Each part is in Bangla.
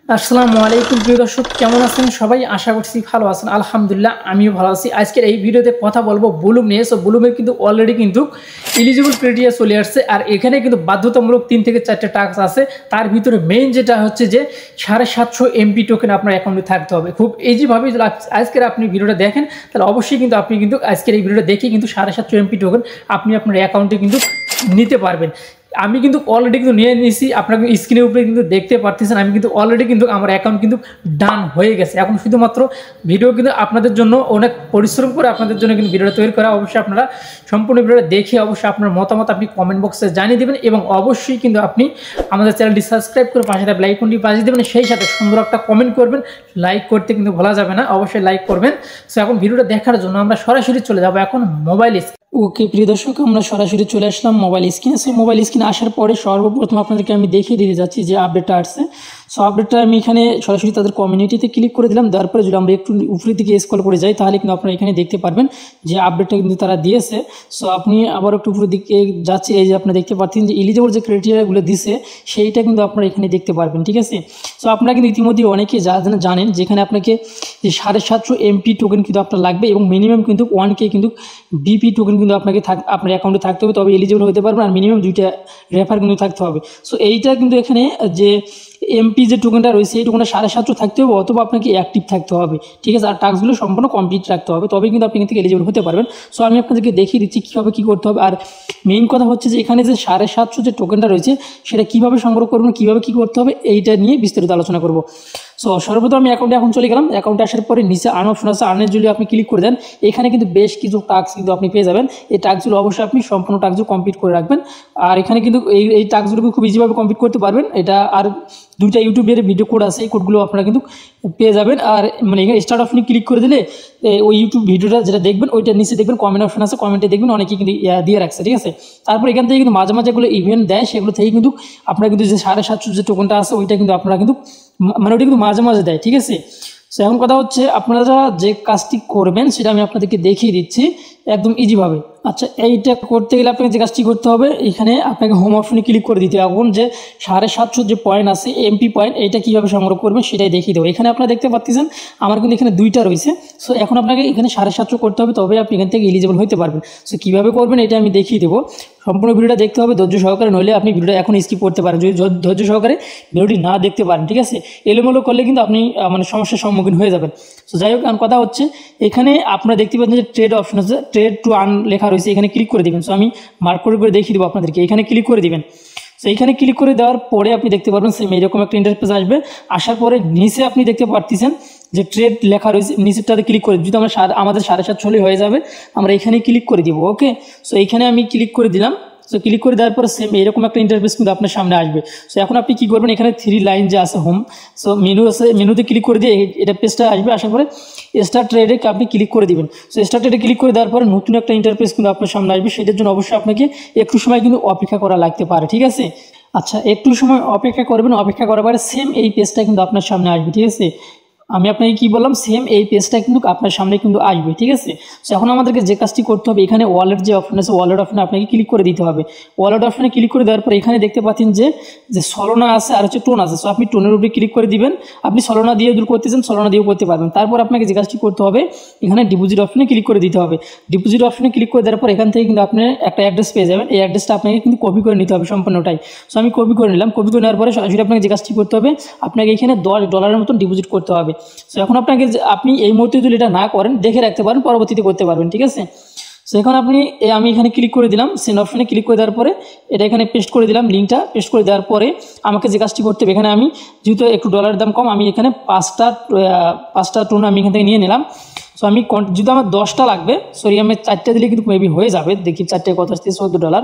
আসসালামু আলাইকুম প্রিয় দর্শক, কেমন আছেন সবাই? আশা করছি ভালো আছেন। আলহামদুলিল্লাহ আমিও ভালো আছি। আজকের এই ভিডিওতে কথা বলবো বুলুম নিয়ে। সো বুলুমের কিন্তু অলরেডি কিন্তু এলিজিবল ক্রাইটেরিয়া চলে আসছে, আর এখানে কিন্তু বাধ্যতামূলক 3 থেকে 4টে টাস্ক আছে। তার ভিতরে মেইন যেটা হচ্ছে যে 750 এমপি টোকেন আপনার অ্যাকাউন্টে থাকতে হবে। খুব ইজিভাবে যদি আজকের আপনি ভিডিওটা দেখেন তাহলে অবশ্যই কিন্তু আপনি কিন্তু আজকের এই ভিডিওটা দেখে কিন্তু 750 এমপি টোকেন আপনি আপনার অ্যাকাউন্টে কিন্তু নিতে পারবেন। আমি কিন্তু অলরেডি কিন্তু নিয়ে নিয়েছি, আপনারা স্ক্রিনের উপরে কিন্তু দেখতে পারতেছেন। আমি কিন্তু অলরেডি কিন্তু আমার অ্যাকাউন্ট কিন্তু ডান হয়ে গেছে। এখন শুধুমাত্র ভিডিও কিন্তু আপনাদের জন্য অনেক পরিশ্রম করে আপনাদের জন্য কিন্তু ভিডিওটা তৈরি করা। অবশ্যই আপনারা সম্পূর্ণ ভিডিওটা দেখে অবশ্যই আপনার মতামত আপনি কমেন্ট বক্সে জানিয়ে দেবেন, এবং অবশ্যই কিন্তু আপনি আমাদের চ্যানেলটি সাবস্ক্রাইব করে পাশে থাকা লাইক কোনটি বাজিয়ে দেবেন, সেই সাথে সুন্দর একটা কমেন্ট করবেন। লাইক করতে কিন্তু ভোলা যাবে না, অবশ্যই লাইক করবেন। সো এখন ভিডিওটা দেখার জন্য আমরা সরাসরি চলে যাবো এখন মোবাইল স্ক্রিন। ওকে প্রিয় দর্শক, আমরা সরাসরি চলে আসলাম মোবাইল স্ক্রিনে। সো মোবাইল স্ক্রিনে আসার পরে সর্বপ্রথম আপনাদেরকে আমি দেখিয়ে দিতে যাচ্ছি যে আপডেটটা আসছে। সো আপডেটটা আমি এখানে সরাসরি তাদের কমিউনিটিতে ক্লিক করে দিলাম। দেওয়ার পরে যদি আমরা একটু উপরের দিকে স্ক্রল করে যাই তাহলে কিন্তু আপনারা এখানে দেখতে পারবেন যে আপডেটটা কিন্তু তারা দিয়েছে। সো আপনি আবার একটু উপরের দিকে যাচ্ছি, এই যে আপনি দেখতে পাচ্ছেন যে এলিজিবল যে ক্রাইটেরিয়াগুলো দিছে সেইটা কিন্তু আপনারা এখানে দেখতে পারবেন, ঠিক আছে। সো আপনারা কিন্তু ইতিমধ্যে অনেকে জানেন যেখানে আপনাকে যে 750 এমপি টোকেন কিন্তু আপনার লাগবে, এবং মিনিমাম কিন্তু 1K কিন্তু বিপি টোকেন কিন্তু আপনাকে আপনার অ্যাকাউন্টে থাকতে হবে, তবে এলিজিবল হতে পারবেন। আর মিনিমাম 2টা রেফার কিন্তু থাকতে হবে। সো এইটা কিন্তু এখানে যে এমপি যে টোকেনটা রয়েছে এই টোকেনটা 750 থাকতে হবে, অথবা আপনাকে অ্যাক্টিভ থাকতে হবে, ঠিক আছে। আর টাস্কগুলো সম্পূর্ণ কমপ্লিট রাখতে হবে, তবেই কিন্তু আপনি কিন্তু এলিজিবল হতে পারবেন। সো আমি আপনাদেরকে দেখিয়ে দিচ্ছি কীভাবে কী করতে হবে। আর মেইন কথা হচ্ছে যে এখানে যে 750 যে টোকেনটা রয়েছে সেটা কীভাবে সংগ্রহ করবেন, কীভাবে কী করতে হবে এইটা নিয়ে বিস্তারিত আলোচনা করব। সো সর্বপ্রথম আমি অ্যাকাউন্টে এখন চলে গেলাম। অ্যাকাউন্টে আসার পরে নিচে আর্ন অপশন আছে, আর্নের যদি আপনি ক্লিক করে দেন এখানে কিন্তু বেশ কিছু টাস্ক কিন্তু আপনি পেয়ে যাবেন। এই টাস্কগুলো অবশ্যই আপনি সম্পূর্ণ টাস্কগুলো কমপ্লিট করে রাখবেন। আর এখানে কিন্তু এই টাস্কগুলোকে খুব ইজিভাবে কমপ্লিট করতে পারবেন। এটা আর 2টা ইউটিউবের ভিডিও কোড আছে, এই কোডগুলো আপনারা কিন্তু পেয়ে যাবেন। আর মানে এখানে স্টার্ট অপশনে ক্লিক করে দিলে ওই ইউটিউব ভিডিওটা যেটা দেখবেন ওইটার নিচে দেখবেন কমেন্ট অপশন আছে, কমেন্টে দেখবেন অনেকেই কিন্তু দিয়ে রাখছে, ঠিক আছে। তারপর এখান থেকে কিন্তু মাঝে মাঝে এগুলো ইভেন্ট দেয়, সেগুলো থেকে কিন্তু আপনারা কিন্তু যে 750 যে টোকেনটা আছে ওইটা কিন্তু আপনারা কিন্তু মানে ওইটা কিন্তু মাঝে মাঝে দেয়, ঠিক আছে। সো এখন কথা হচ্ছে আপনারা যে কাজটি করবেন সেটা আমি আপনাদেরকে দেখিয়ে দিচ্ছি একদম ইজিভাবে। আচ্ছা, এইটা করতে গেলে আপনাকে যে কাজটি করতে হবে, এখানে আপনাকে হোম অপশনে ক্লিক করে দিতে হবে। এখন যে 750 যে পয়েন্ট আছে এমপি পয়েন্ট, এইটা কীভাবে সংগ্রহ করবেন সেটাই দেখিয়ে দেবো। এখানে আপনারা দেখতে পাচ্ছেন আমার কিন্তু এখানে 2টা রয়েছে। সো এখন আপনাকে এখানে 750 করতে হবে, তবে আপনি এখান থেকে এলিজিবল হতে পারবেন। সো কীভাবে করবেন এটা আমি দেখিয়ে দেবো। সম্পূর্ণ ভিডিওটা দেখতে হবে ধৈর্য সহকারে, নইলে আপনি ভিডিওটা এখন স্কিপ করতে পারেন যদি ধৈর্য সহকারে ভিডিওটি না দেখতে পারেন, ঠিক আছে। এলোমেলো করলে কিন্তু আপনি মানে সমস্যার সম্মুখীন হয়ে যাবেন। সো যাই হোক, কথা হচ্ছে এখানে আপনারা দেখতে পাচ্ছেন যে ট্রেড অপশন আছে, ট্রেড টু আর্ন লেখা রয়েছে, এখানে ক্লিক করে দিবেন। সো আমি মার্ক করে দেখিয়ে দেবো আপনাদেরকে, এখানে ক্লিক করে দিবেন। সো এইখানে ক্লিক করে দেওয়ার পরে আপনি দেখতে পারবেন সেম এরকম একটা ইন্টারফেস আসবে। আসার পরে নিচে আপনি দেখতে পাচ্ছেন যে ট্রেড লেখা রয়েছে, নিচেরটাতে ক্লিক করে যদি আমাদের 750 হয়ে যাবে আমরা এখানে ক্লিক করে দিব। ওকে, সো এইখানে আমি ক্লিক করে দিলাম। সো ক্লিক করে দেওয়ার পরে সেম এরকম একটা ইন্টারফেস কিন্তু আপনার সামনে আসবে। সো এখন আপনি কী করবেন, এখানে 3 লাইন যে আছে হোম, সো মেনু আছে, মেনুতে ক্লিক করে দিয়ে এটা পেজটা আসবে। আসার পরে স্টার্ট ট্রেডে আপনি ক্লিক করে দিবেন। সো স্টার্ট ট্রেডে ক্লিক করে দেওয়ার পরে নতুন একটা ইন্টারফেস কিন্তু আপনার সামনে আসবে। সেটার জন্য অবশ্যই আপনাকে একটু সময় কিন্তু অপেক্ষা করা লাগতে পারে, ঠিক আছে। আচ্ছা, একটু সময় অপেক্ষা করবেন, অপেক্ষা করার পরে সেম এই পেজটা কিন্তু আপনার সামনে আসবে, ঠিক আছে। আমি আপনাকে কী বললাম, সেম এই পেজটা কিন্তু আপনার সামনে কিন্তু আসবে, ঠিক আছে। সো এখন আমাদেরকে যে কাজটি করতে হবে, এখানে ওয়ালেট যে অপশন আছে ওয়ালেট অপশনে আপনাকে ক্লিক করে দিতে হবে। ওয়ালেট অপশনে ক্লিক করে দেওয়ার পর এখানে দেখতে পাচ্ছেন যে সলোনা আছে আর হচ্ছে টোন আছে। সো আপনি টোনের উপরে ক্লিক করে দিবেন। আপনি সলোনা দিয়ে দূর করতেছেন, সলোনা দিয়েও করতে পারবেন। তারপর আপনাকে যে কাজটি করতে হবে, এখানে ডিপোজিট অপশনে ক্লিক করে দিতে হবে। ডিপোজিট অপশনে ক্লিক করে দেওয়ার পর এখান থেকে কিন্তু আপনি একটা অ্যাড্রেস পেয়ে যাবেন। এই অ্যাড্রেসটা আপনাকে কিন্তু কপি করে নিতে হবে সম্পূর্ণটাই। সো আমি কপি করে নিলাম। কপি করে নেওয়ার পরে সরাসরি আপনাকে যে কাজটি করতে হবে, আপনাকে এখানে $10 মতন ডিপোজিট করতে হবে। সো এখন আপনি এই মুহূর্তে যদি এটা না করেন দেখে রাখতে পারেন, পরবর্তীতে করতে পারবেন, ঠিক আছে। সো এখন আমি এখানে ক্লিক করে দিলাম, সেন্ড অপশনে ক্লিক করে দেওয়ার পরে এটা এখানে পেস্ট করে দিলাম, লিঙ্কটা পেস্ট করে দেওয়ার পরে আমাকে যে কাজটি করতে হবে, এখানে আমি যেহেতু একটু ডলারের দাম কম, আমি এখানে 5টা টোন আমি এখান থেকে নিয়ে নিলাম। সো আমি যদি আমার 10টা লাগবে, সরি আমি 4টে দিলে কিন্তু মেবি হয়ে যাবে। দেখি 4টে কত আসছে, $14।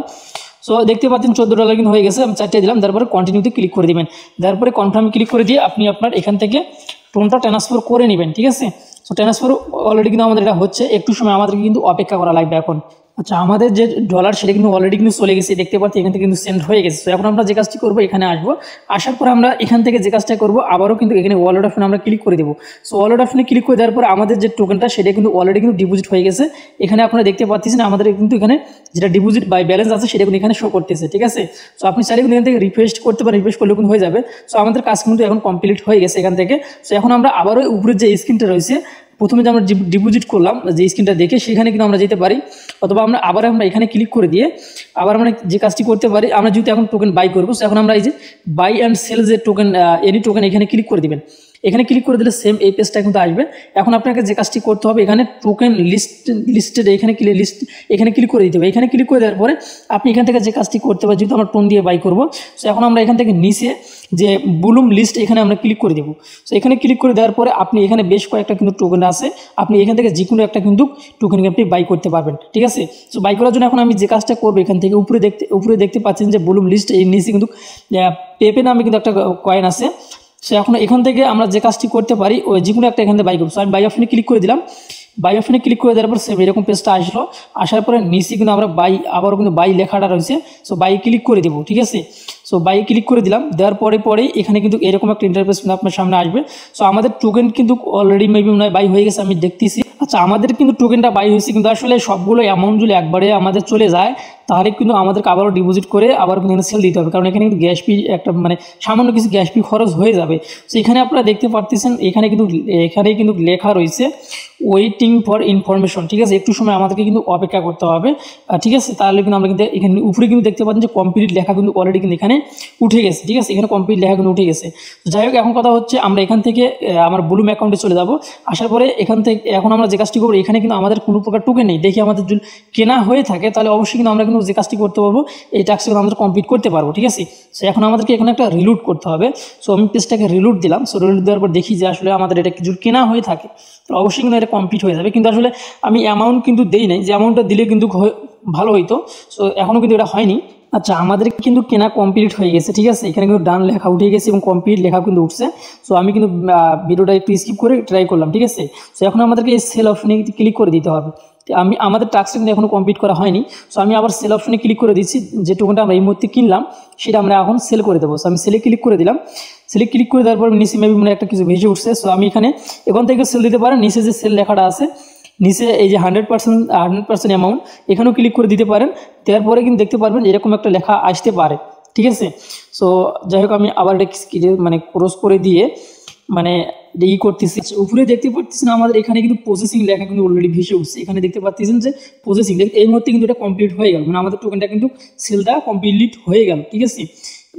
সো দেখতে পাচ্ছেন $14 কিন্তু হয়ে গেছে। আমি 4টে দিলাম, তারপরে কন্টিনিউতে ক্লিক করে দিবেন। তারপরে কনফার্মে ক্লিক করে দিয়ে আপনি আপনার এখান থেকে টোনটা ট্রান্সফার করে নেবেন, ঠিক আছে। সো ট্রান্সফার অলরেডি কিন্তু আমাদের এটা হচ্ছে, একটু সময় আমাদেরকে কিন্তু অপেক্ষা করা লাগবে এখন। আচ্ছা, আমাদের যে ডলার সেটা কিন্তু অলরেডি কিন্তু চলে গেছে, দেখতে পাচ্ছি এখান থেকে কিন্তু সেন্ড হয়ে গেছে। তো এখন আমরা যে কাজটি করবো, এখানে আসবো, আসার পর আমরা এখান থেকে যে কাজটা করবো, আবারও কিন্তু এখানে ওয়ালেট অপশনে আমরা ক্লিক করে দেবো। সো ওয়ালেট অপশনে ক্লিক করে দেওয়ার পর আমাদের যে টোকেনটা সেটা কিন্তু অলরেডি কিন্তু ডিপোজিট হয়ে গেছে। এখানে আপনারা দেখতে পাচ্ছেন আমাদের কিন্তু এখানে যেটা ডিপোজিট বাই ব্যালেন্স আছে সেটা কিন্তু এখানে শো করতেছে, ঠিক আছে। সো আপনি চাইলে কিন্তু এখান থেকে রিফ্রেশ করতে পারেন, রিফ্রেশ করলে কিন্তু হয়ে যাবে। সো আমাদের কাজ কিন্তু এখন কমপ্লিট হয়ে গেছে এখান থেকে। সো এখন আমরা আবারও উপরের যে স্ক্রিনটা রয়েছে, প্রথমে যে আমরা ডিপোজিট করলাম যে স্ক্রিনটা দেখে, সেখানে কিন্তু আমরা যেতে পারি, অথবা আমরা এখানে ক্লিক করে দিয়ে আবার আমরা যে কাজটি করতে পারি, আমরা যেহেতু এখন টোকেন বাই করবো, এখন আমরা এই যে বাই অ্যান্ড সেল যে টোকেন, এনি টোকেন, এখানে ক্লিক করে দিবেন। এখানে ক্লিক করে দিলে সেম এই পেজটা কিন্তু আসবে। এখন আপনাকে যে কাজটি করতে হবে, এখানে টোকেন লিস্টেড এখানে ক্লিক করে দিতে হবে। এখানে ক্লিক করে দেওয়ার পরে আপনি এখান থেকে যে কাজটি করতে পারেন, যেহেতু আমরা টোন দিয়ে বাই করবো, সো এখন আমরা এখান থেকে নিচে যে বুলুম লিস্ট এখানে আমরা ক্লিক করে দেবো। সো এখানে ক্লিক করে দেওয়ার পরে আপনি এখানে বেশ কয়েকটা কিন্তু টোকেন আছে, আপনি এখান থেকে যে কোনো একটা কিন্তু টোকেন আপনি বাই করতে পারবেন, ঠিক আছে। সো বাই করার জন্য এখন আমি যে কাজটা করবো, এখান থেকে উপরে দেখতে পাচ্ছেন যে বুলুম লিস্ট, এই নিচে কিন্তু পেপে নামে কিন্তু একটা কয়েন আছে। সো এখন এখান থেকে আমরা যে কাজটি করতে পারি, ওই যে কোনো একটা এখান থেকে বাই করবো। সো আমি বাই অপশনে ক্লিক করে দিলাম। বাই অপশনে ক্লিক করে দেওয়ার পর সেম এরকম পেজটা আসলো। আসার পরে নিচে কিন্তু আমরা আবারও কিন্তু বাই লেখাটা রয়েছে, সো বাই ক্লিক করে দেবো, ঠিক আছে। সো বাই ক্লিক করে দিলাম, দেওয়ার পরে এখানে কিন্তু এরকম একটা ইন্টারফেস আপনার সামনে আসবে। সো আমাদের টোকেন কিন্তু অলরেডি মেবি মনে হয় বাই হয়ে গেছে, আমি দেখতেছি। আচ্ছা, আমাদের কিন্তু টোকেনটা বাই হয়েছে, কিন্তু আসলে সবগুলো অ্যামাউন্ট যদি একবারে আমাদের চলে যায়, তাহলে কিন্তু আমাদেরকে আবারও ডিপোজিট করে আবার কিন্তু সেল দিতে হবে, কারণ এখানে কিন্তু গ্যাস ফি একটা মানে সামান্য কিছু গ্যাস ফি খরচ হয়ে যাবে। সো এখানে আপনারা দেখতে পারতেছেন, এখানে কিন্তু লেখা রয়েছে ওয়েটিং ফর ইনফরমেশন, ঠিক আছে। একটু সময় আমাদেরকে কিন্তু অপেক্ষা করতে হবে, ঠিক আছে। তাহলে কিন্তু আমরা কিন্তু এখানে উপরে কিন্তু দেখতে পাচ্ছেন যে কমপ্লিট লেখা কিন্তু অলরেডি কিন্তু এখানে উঠে গেছে, ঠিক আছে। এখানে কমপ্লিট লেখা কিন্তু উঠে গেছে। যাই হোক, এখন কথা হচ্ছে আমরা এখান থেকে আমার বুলুম অ্যাকাউন্টে চলে যাব। আসার পরে এখান থেকে এখন আমরা যে কাজটি করবো, এখানে কিন্তু আমাদের কোনো প্রকার টোকেন নেই। দেখি আমাদের যদি কেনা হয়ে থাকে, তাহলে অবশ্যই কিন্তু আমরা কিন্তু যে কাজটি করতে পারবো, এই টাস্কটা কিন্তু আমরা কমপ্লিট করতে পারবো, ঠিক আছে। সো এখন আমাদেরকে এখানে একটা রিলুট করতে হবে। সো আমি পেজটাকে রিলুট দিলাম। সো রিলুট দেওয়ার পর দেখি যে আসলে আমাদের এটা কিছু কেনা হয়ে থাকে, তো অবশ্যই কিন্তু এটা কমপ্লিট হয়ে যাবে। কিন্তু আসলে আমি অ্যামাউন্ট কিন্তু দেই নাই, যে অ্যামাউন্টটা দিলে কিন্তু ভালো হইতো। সো এখনও কিন্তু এটা হয়নি। আচ্ছা, আমাদের কিন্তু কেনা কমপ্লিট হয়ে গেছে, ঠিক আছে। এখানে কিন্তু ডান লেখা উঠে গেছে এবং কমপ্লিট লেখা কিন্তু উঠছে। সো আমি কিন্তু ভিডিওটা একটু স্কিপ করে ট্রাই করলাম, ঠিক আছে। সো এখন আমাদেরকে এই সেল অপশনে ক্লিক করে দিতে হবে। আমাদের টাস্কটা কিন্তু এখনও কমপ্লিট করা হয়নি। সো আমি আবার সেল অপশনে ক্লিক করে দিচ্ছি। যে টোকেনটা আমরা এই মুহূর্তে কিনলাম, সেটা আমরা এখন সেল করে দেবো। সো আমি সেলে ক্লিক করে দিলাম। সেলে ক্লিক করে দেওয়ার পর নিচে মেবি মনে একটা কিছু ভেসে উঠছে। সো আমি এখান থেকে সেল দিতে পারেন। নিচে যে সেল লেখাটা আছে, নিচে এই যে 100% অ্যামাউন্ট, এখানেও ক্লিক করে দিতে পারেন। দেওয়ার পরে কিন্তু দেখতে পারবেন এরকম একটা লেখা আসতে পারে, ঠিক আছে। সো যাই হোক, আমি আবার মানে ক্রস করে দিয়ে মানে করতেছি। উপরে দেখতে পাচ্ছেন আমাদের এখানে কিন্তু প্রসেসিং লেখা কিন্তু অলরেডি ভেসে উঠছে। এখানে দেখতে পাচ্ছেন যে প্রসেসিং, এই মুহূর্তে কিন্তু এটা কমপ্লিট হয়ে গেল, মানে আমাদের টোকেনটা কিন্তু সেলটা কমপ্লিট হয়ে গেল, ঠিক আছে।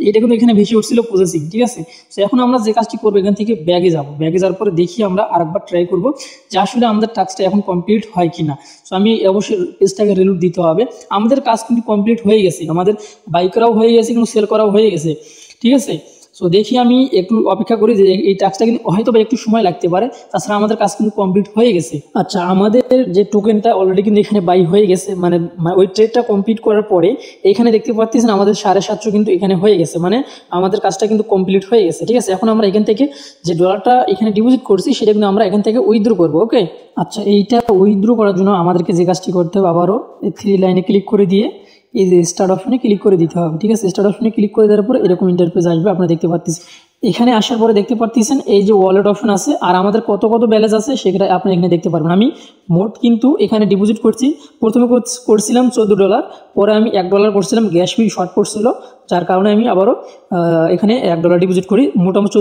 এটা কিন্তু এখানে ভেসে উঠছিল প্রসেসিং, ঠিক আছে। সো এখন আমরা যে কাজটি করবো, এখান থেকে ব্যাগে যাবো। ব্যাগে যাওয়ার পরে দেখি আমরা আরেকবার ট্রাই করবো যে আসলে আমাদের টাস্কটা এখন কমপ্লিট হয় কিনা। সো আমি অবশ্যই পেজটাকে রিলুট দিতে হবে। আমাদের কাজ কিন্তু কমপ্লিট হয়ে গেছে, আমাদের বাই করাও হয়ে গেছে, কিন্তু সেল করাও হয়ে গেছে, ঠিক আছে। সো দেখি আমি একটু অপেক্ষা করি যে এই টাস্কটা কিন্তু হয়তো বা একটু সময় লাগতে পারে, তাছাড়া আমাদের কাজ কিন্তু কমপ্লিট হয়ে গেছে। আচ্ছা, আমাদের যে টোকেনটা অলরেডি কিন্তু এখানে বাই হয়ে গেছে, মানে ওই ট্রেডটা কমপ্লিট করার পরে এখানে দেখতে পাচ্ছেন আমাদের 750 কিন্তু এখানে হয়ে গেছে, মানে আমাদের কাজটা কিন্তু কমপ্লিট হয়ে গেছে, ঠিক আছে। এখন আমরা এখান থেকে যে ডলারটা এখানে ডিপোজিট করছি, সেটা কিন্তু আমরা এখান থেকে উইথড্র করবো, ওকে। আচ্ছা, এইটা উইথড্র করার জন্য আমাদেরকে যে কাজটি করতে হবে, আবারও এই 3 লাইনে ক্লিক করে দিয়ে এই যে স্টার্ট অপশনে ক্লিক করে দিতে হবে, ঠিক আছে। স্টার্ট অপশনে ক্লিক করে দেওয়ার পরে এরকম ইন্টারফেস আসবে, আপনারা দেখতে পাচ্ছেন। এখানে আসার পরে দেখতে পাচ্ছেন এই যে ওয়ালেট অপশন আছে, আর আমাদের কত ব্যালেন্স আছে সেটা আপনি এখানে দেখতে পারবেন। আমি মোট কিন্তু এখানে ডিপোজিট করছি, প্রথমে করছিলাম $14, পরে আমি $1 করছিলাম, গ্যাস ফি শর্ট পড়ছিল, যার কারণে আমি আবারও এখানে $1 ডিপোজিট করি। মোটামুটি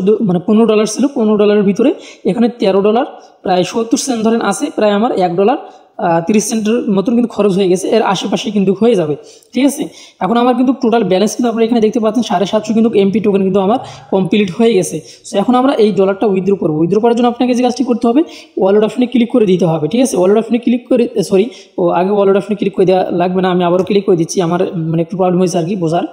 $15 ছিল, $15 ভিতরে এখানে $13 প্রায় 70 সেন্ট ধরেন আছে, প্রায় আমার $1.30 মতন কিন্তু খরচ হয়ে গেছে, এর আশেপাশে কিন্তু হয়ে যাবে, ঠিক আছে। এখন আমার কিন্তু টোটাল ব্যালেন্স কিন্তু আপনারা এখানে দেখতে পাচ্ছেন 750 কিন্তু এমপি টোকেন কিন্তু আমার কমপ্লিট হয়ে গেছে। সো এখন আমরা এই ডলারটা উইথড্র করবো। উইথড্র করার জন্য আপনাকে যে কাজটি করতে হবে, ওয়ালেট অপশনে ক্লিক করে দিতে হবে, ঠিক আছে। ওয়ালেট অপশনে ক্লিক করে আগে ওয়ালেট অপশনে ক্লিক করে দেওয়া লাগবে না, আমি আবারও ক্লিক করে দিচ্ছি, আমার মানে একটু প্রবলেম হয়েছে আর কি বোঝার।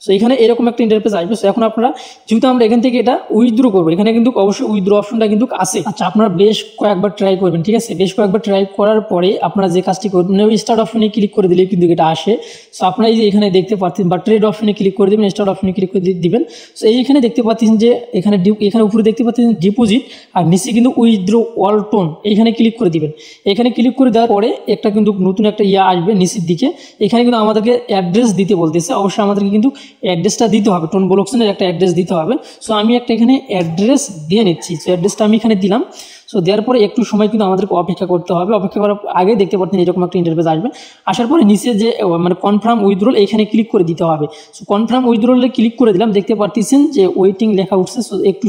সো সো এখানে এরকম একটা ইন্টারফেস আসবে। সো এখন আপনারা যেহেতু আমরা এখান থেকে এটা উইথড্র করবো, এখানে কিন্তু অবশ্যই উইথড্র অপশনটা কিন্তু আছে। আচ্ছা, আপনারা বেশ কয়েকবার ট্রাই করবেন, ঠিক আছে? বেশ কয়েকবার ট্রাই করার পরে আপনারা যে কাজটি করবেন, স্টার্ট অপশনে ক্লিক করে দিলে কিন্তু এটা আসে। সো আপনারা এই যে এখানে দেখতে পাচ্ছেন বা ট্রেড অপশনে ক্লিক করে দেবেন, স্টার্ট অপশনে ক্লিক করে দিবেন। সো এইখানে দেখতে পাচ্ছেন যে এখানে উপরে দেখতে পাচ্ছেন ডিপোজিট, আর নিচে কিন্তু উইথড্র অল টোন, এইখানে ক্লিক করে দিবেন। এখানে ক্লিক করে দেওয়ার পরে একটা কিন্তু নতুন একটা আসবে নিচের দিকে। এখানে কিন্তু আমাদেরকে অ্যাড্রেস দিতে বলতেছে, অবশ্যই আমাদেরকে কিন্তু অ্যাড্রেসটা দিতে হবে, টোন ব্লকচেনের একটা অ্যাড্রেস দিতে হবে। সো আমি একটা এখানে অ্যাড্রেস দিয়ে নিচ্ছি। সো অ্যাড্রেসটা আমি এখানে দিলাম। সো দেওয়ার পরে একটু সময় কিন্তু আমাদেরকে অপেক্ষা করতে হবে। অপেক্ষা করার আগে দেখতে পাচ্ছেন এরকম একটা ইন্টারফেস আসবে। আসার পরে নিচে যে মানে কনফার্ম উইথড্রল, এইখানে ক্লিক করে দিতে হবে। সো কনফার্ম উইথড্রলে ক্লিক করে দিলাম, দেখতে পাচ্ছেন যে ওয়েটিং লেখা উঠছে। সো একটু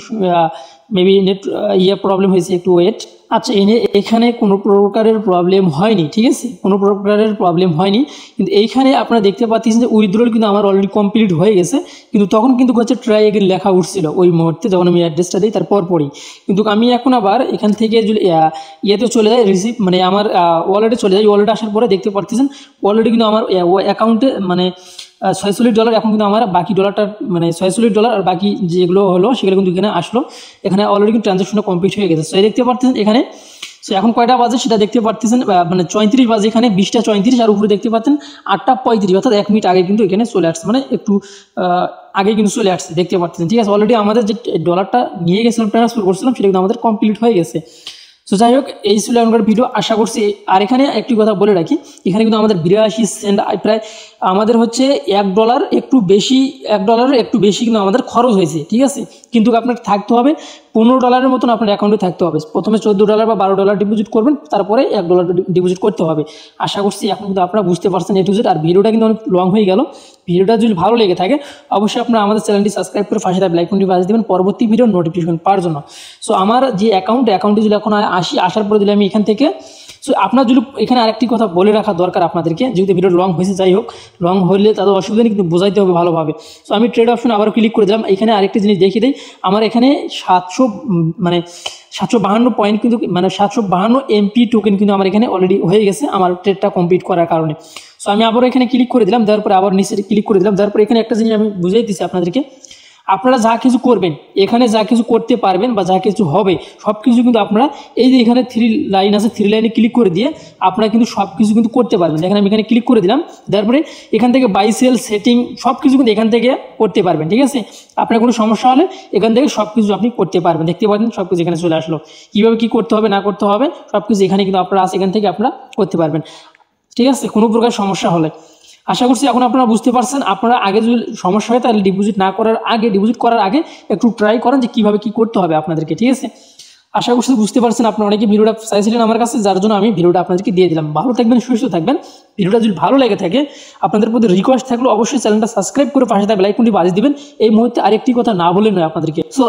মেবি নেট প্রবলেম হয়েছে, একটু ওয়েট। আচ্ছা, এখানে কোনো প্রকারের প্রবলেম হয়নি, ঠিক আছে? কোনো প্রকারের প্রবলেম হয়নি, কিন্তু এইখানে আপনারা দেখতে পাচ্ছেন যে উইথড্রল কিন্তু আমার অলরেডি কমপ্লিট হয়ে গেছে, কিন্তু তখন কিন্তু হচ্ছে ট্রাই এগেন লেখা উঠছিল ওই মুহূর্তে যখন আমি অ্যাড্রেসটা দিই, তারপর পরই। কিন্তু আমি এখন আবার এখান থেকে যদি ইয়েতে চলে যাই, রিসিভ মানে আমার ওয়ালেটে চলে যাই। ওয়ালেটে আসার পরে দেখতে পাচ্ছেন অলরেডি কিন্তু আমার অ্যাকাউন্টে মানে $46, এখন কিন্তু আমার বাকি ডলারটা মানে $46 আর বাকি যেগুলো হলো সেগুলো কিন্তু এখানে আসলো। এখানে অলরেডি কিন্তু ট্রানজাকশনটা কমপ্লিট হয়ে গেছে। সো দেখতে পাচ্ছেন এখানে। সো এখন কয়টা বাজে সেটা দেখতে পাচ্ছেন, মানে 34 বাজে, এখানে 20:34, আর উপরে দেখতে পাচ্ছেন 8:35, অর্থাৎ 1 মিনিট আগে কিন্তু এখানে চলে আসছে, মানে একটু আগে কিন্তু চলে আসছে, দেখতে পাচ্ছেন, ঠিক আছে? অলরেডি আমাদের যে ডলারটা নিয়ে গেছিলাম, ট্রান্সফার করছিলাম, সেটা কিন্তু আমাদের কমপ্লিট হয়ে গেছে। সো যাই হোক, এই ছিল এখনকার ভিডিও, আশা করছি। আর এখানে একটি কথা বলে রাখি, এখানে কিন্তু আমাদের 82 সেন্ট প্রায় আমাদের হচ্ছে $1 একটু বেশি, $1 একটু বেশি কিন্তু আমাদের খরচ হয়েছে, ঠিক আছে? কিন্তু আপনার থাকতে হবে $15 মতন আপনার অ্যাকাউন্টে থাকতে হবে। প্রথমে $14 বা $12 ডিপোজিট করবেন, তারপরে $1 ডিপোজিট করতে হবে। আশা করছি এখন কিন্তু আপনারা বুঝতে পারছেন এ টু জেড। আর ভিডিওটা কিন্তু অনেক লং হয়ে গেল। ভিডিওটা যদি ভালো লেগে থাকে অবশ্যই আপনারা আমাদের চ্যানেলটি সাবস্ক্রাইব করে পাশে থাকা বেল আইকনটি বাজিয়ে দেবেন পরবর্তী ভিডিওর নোটিফিকেশন পাওয়ার জন্য। সো আমার যে অ্যাকাউন্টে যদি এখন আসার পরে দিলে আমি এখান থেকে, সো আপনার যদি এখানে আরেকটি কথা বলে রাখা দরকার আপনাদেরকে, যেহেতু ভিডিও লং হয়েছে, যাই হোক লং হলে তাদের অসুবিধা নেই, কিন্তু বোঝাইতে হবে ভালোভাবে। সো আমি ট্রেড অপশন আবার ক্লিক করে দিলাম। এখানে আরেকটি জিনিস দেখিয়ে দিই, আমার এখানে 752 পয়েন্ট কিন্তু, মানে 752 MP টোকেন কিন্তু আমার এখানে অলরেডি হয়ে গেছে আমার ট্রেডটা কমপ্লিট করার কারণে। সো আমি আবার এখানে ক্লিক করে দিলাম, দেওয়ার পরে আবার নিচে ক্লিক করে দিলাম। দেওয়ার পরে এখানে একটা জিনিস আমি বুঝিয়ে দিচ্ছি আপনাদেরকে, আপনারা যা কিছু করবেন, এখানে যা কিছু করতে পারবেন বা যা কিছু হবে সব কিছু কিন্তু আপনারা এই যে এখানে 3 লাইন আছে, 3 লাইনে ক্লিক করে দিয়ে আপনারা কিন্তু সব কিছু কিন্তু করতে পারবেন। এখানে আমি এখানে ক্লিক করে দিলাম, তারপরে এখান থেকে বাই সেল সেটিং সব কিছু কিন্তু এখান থেকে করতে পারবেন, ঠিক আছে? আপনার কোনো সমস্যা হলে এখান থেকে সব কিছু আপনি করতে পারবেন। দেখতে পাচ্ছেন সব কিছু এখানে চলে আসলো, কীভাবে কী করতে হবে না করতে হবে সব কিছু এখানে কিন্তু আপনারা এখান থেকে আপনারা করতে পারবেন, ঠিক আছে? কোনো প্রকার সমস্যা হলে আশা করছি এখন আপনারা বুঝতে পারছেন। আপনারা আগে যদি সমস্যা হয় তাহলে ডিপোজিট করার আগে একটু ট্রাই করেন যে কীভাবে কী করতে হবে আপনাদেরকে, ঠিক আছে? আশা করছি বুঝতে পারছেন। আপনারা অনেকে ভিডিওটা চাইছিলেন আমার কাছে, যার জন্য আমি ভিডিওটা আপনাদেরকে দিয়ে দিলাম। ভালো থাকবেন, সুস্থ থাকবেন। ভিডিওটা যদি ভালো লেগে থাকে আপনাদের প্রতি রিকোয়েস্ট থাকলো অবশ্যই চ্যানেলটা সাবস্ক্রাইব করে পাশে থাকা বেল আইকনটি বাজিয়ে দিবেন। এই মুহূর্তে আরেকটি কথা না বলে নয় আপনাদেরকে, সো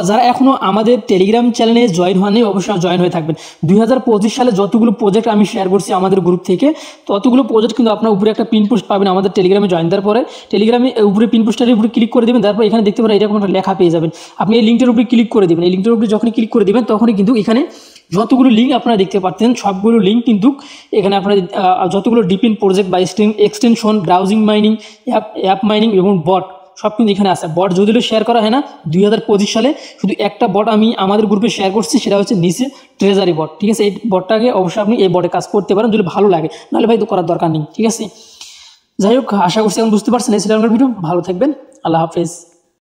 যারা এখনও আমাদের টেলিগ্রাম চ্যানেলে জয়েন হয়নি অবশ্যই জয়েন হয়ে থাকবেন। 2025 সালে যতগুলো প্রজেক্ট আমি শেয়ার করছি আমাদের গ্রুপ থেকে, ততগুলো প্রজেক্ট কিন্তু আপনার উপরে একটা পিন পোস্ট পাবেন আমাদের টেলিগ্রামে জয়েন দেওয়ার পরে। টেলিগ্রামে উপরে পিন পোস্টারের উপরে ক্লিক করে দেবেন, তারপর এখানে দেখতে পারেন এরকম একটা লেখা পেয়ে যাবেন। আপনি এই লিঙ্কটার উপরে ক্লিক করে দেবেন। এই লিঙ্কটার উপরে যখনই ক্লিক করে দেবেন তখনই কিন্তু এখানে যতগুলো লিঙ্ক আপনারা দেখতে পাচ্ছেন সবগুলো লিঙ্ক কিন্তু এখানে আপনারা যতগুলো ডিপিন প্রজেক্ট বা extension, browsing mining, app mining এবং বট সব কিন্তু এখানে আছে। বট যদিও শেয়ার করা হয় না, 2025 সালে শুধু একটা বট আমি আমাদের গ্রুপে শেয়ার করছি, সেটা হচ্ছে নিচে ট্রেজারি বট, ঠিক আছে? এই বটটাকে অবশ্যই আপনি এই বটে কাজ করতে পারেন যদি ভালো লাগে, নাহলে ভাই তো করার দরকার নেই, ঠিক আছে? যাই হোক, আশা করছি এখন বুঝতে পারছেন। এই ছিল আমার ভিডিও। ভালো থাকবেন, আল্লাহ হাফেজ।